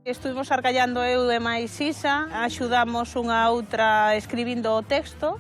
Estuvimos argallando eu e máis Isa, axudamos unha a outra escribindo o texto.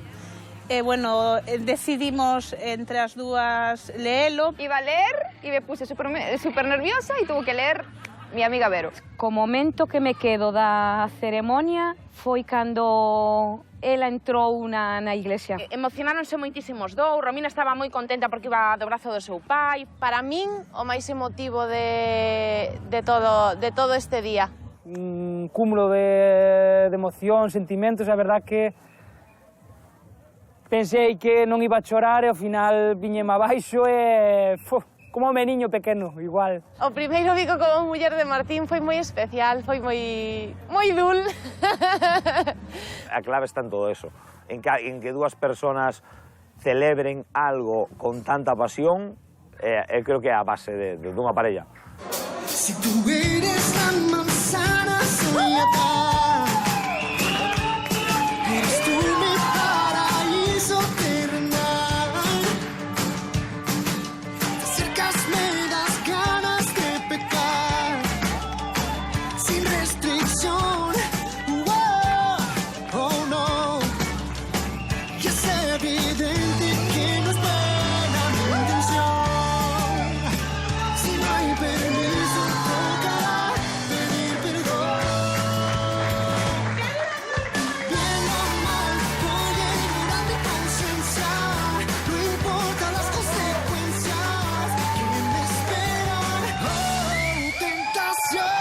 E, bueno, decidimos entre as dúas leelo. Iba a ler e me puse super nerviosa e tuvo que ler mi amiga Vero. O momento que me quedo da ceremonia foi cando ela entrou na iglesia. Emocionáronse moitísimos dous, Romina estaba moi contenta porque iba do brazo do seu pai. Para min, o máis emotivo de todo este día. Un cúmulo de emoción, sentimentos, a verdad que pensei que non iba a chorar e ao final viñeme abaixo e... como un meniño pequeno, igual. O primeiro bico como muller de Martín foi moi especial, foi moi dul. A clave está en todo eso, en que dúas personas celebren algo con tanta pasión, creo que é a base dunha parella. Si tú eres la manzana soñada, eres tú mi paraíso terrenal. Te acercas, me das ganas de pecar, sin restricción. Oh no, y es evidente que no es buena mi intención. Si no hay permiso, tocará pedir perdón. Bien o mal, voy a ignorar mi conciencia. No importan las consecuencias que me esperan. Oh, tentación.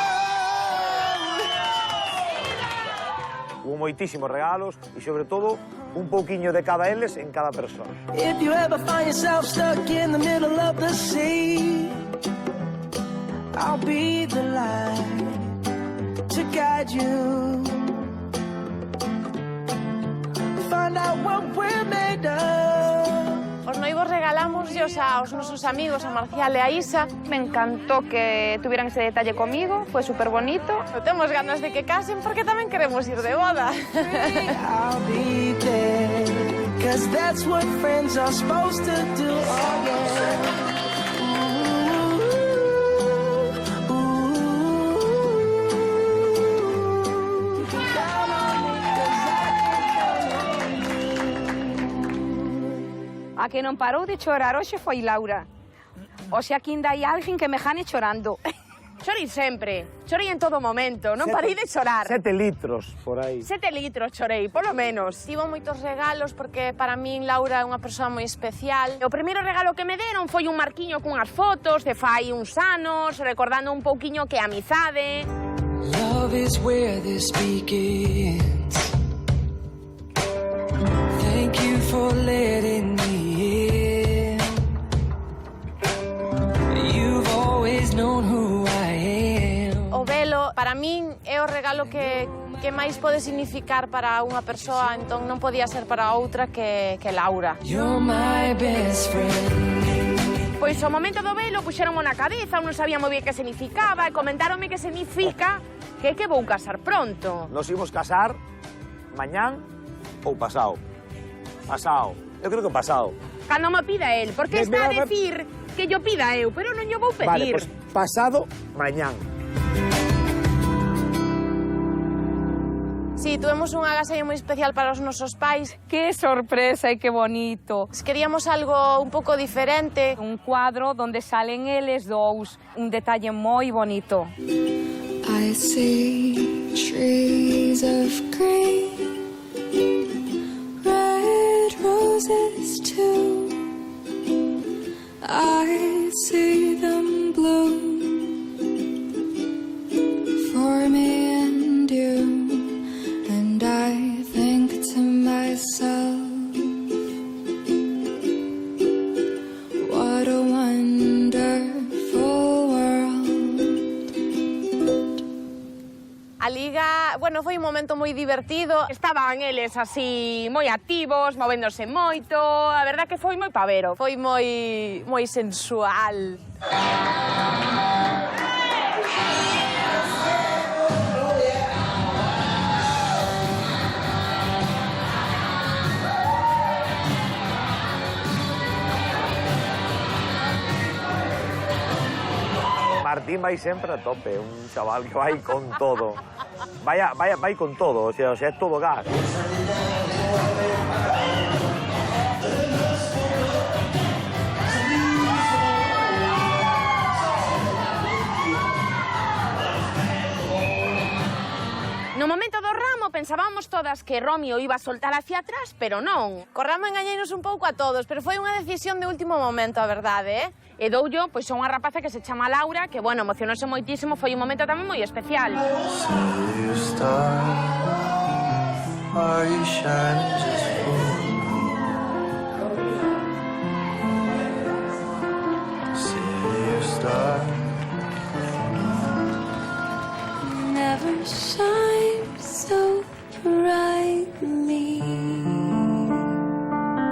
Hubo moitísimos regalos e, sobre todo, un pouquiño de cada eles en cada persona. If you ever find yourself stuck in the middle of the sea, I'll be the light to guide you. Find out what we're made of. Os noivos regalámosllos aos nosos amigos, a Marcial e a Isa. Me encantó que tuvieran ese detalle conmigo, fue súper bonito. Temos ganas de que casen porque tamén queremos ir de boda. I'll be there, 'cause that's what friends are supposed to do. Oh, yeah. Ooh, ooh. Count on me, 'cause I can count on you. A que non parou de chorar hoxe foi Laura. O sea, que ainda hai alguén que me jane chorando. Chorei sempre, chorei en todo momento, non parei de chorar. 7 litros, por aí. 7 litros chorei, polo menos. Tivo moitos regalos porque para min Laura é unha persoa moi especial. O primeiro regalo que me deron foi un marquiño cunhas fotos de fai uns anos, recordando un pouquiño que a amizade. Love is where this begins. Thank you for letting me in. You've always known who I am. O velo, para min, é o regalo que máis pode significar para unha persoa, entón non podía ser para outra que Laura. You're my best friend. Pois ao momento do velo puxeronmo na cabeza, non sabía moi bien que significaba e comentáronme que significa que vou casar pronto. Nos imos casar mañán ou pasado. Pasado. Eu creo que pasado. Cando me pida él, porque está a decir que yo pida eu, pero non yo vou Vale, pedir. pues pasado mañán. Sí, tuvemos un agasallo moi especial para os nosos pais. Que sorpresa e que bonito. Queríamos algo un pouco diferente. Un cuadro donde salen eles dous, un detalle moi bonito. I see trees of green, red roses too. I see them bloom for me and you. And I think to myself, what a wonderful world. A liga, bueno, foi un momento moi divertido. Estaban eles así moi activos, movéndose moito. A verdad que foi moi pavero, foi moi sensual. Martín vai sempre a tope, un chaval que vai con todo. Vai con todo, o sea, é todo gas. No momento do ramo pensábamos todas que Romeo iba a soltar hacia atrás, pero non. Co ramo engañeinos un pouco a todos, pero foi unha decisión de último momento, a verdade, E doullo, pois, a unha rapaza que se chama Laura, que, bueno, emocionouse moitísimo, foi un momento tamén moi especial. City of stars, are you shining just for me? City of stars. Never shine.